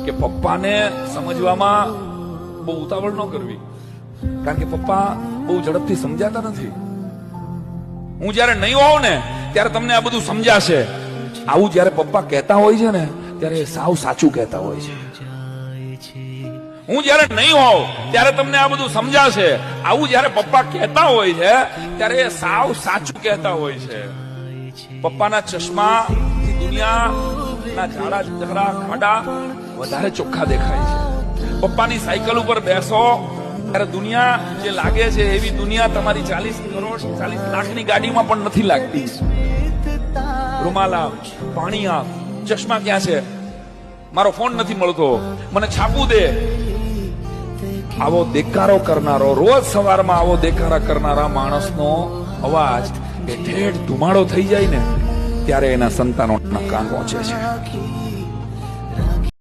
કે પપ્પાને સમજવામાં બહુ ઉતાવળ ન કરવી, કારણ કે પપ્પા બહુ ઝડપથી સમજાતા નથી. હું જયારે નહીં હોઉં ને ત્યારે તમને આ બધું સમજાશે. આવું જયારે પપ્પા કહેતા હોય છે ને ત્યારે સાવ સાચું કહેતા હોય છે. હું જયારે નહીં હોઉં ત્યારે તમને આ બધું સમજાશે. આવું જયારે પપ્પા કહેતા હોય છે ત્યારે એ સાવ સાચું કહેતા હોય છે. પપ્પાના ચશ્મા દુનિયાના ઝાડા ઝઘડા ખાડા વધારે ચોખ્ખા દેખાય છે. પપ્પાની સાયકલ ઉપર બેસો ત્યારે દુનિયા જે લાગે છે એવી દુનિયા તમારી 40 કરોડ 40 લાખની ગાડીમાં પણ નથી લાગતી. રૂમાલ આપ, પાણી આપ, ચશ્મા ક્યાં છે, મારો ફોન નથી મળતો, મને છાપું દે. આવો દેકારો કરનારો, રોજ સવારમાં આવો દેકારા કરનારા માણસનો અવાજ એ ઠેઠ ધુમાડો થઈ જાય ને ત્યારે એના સંતાનોના કાન પહોંચે છે.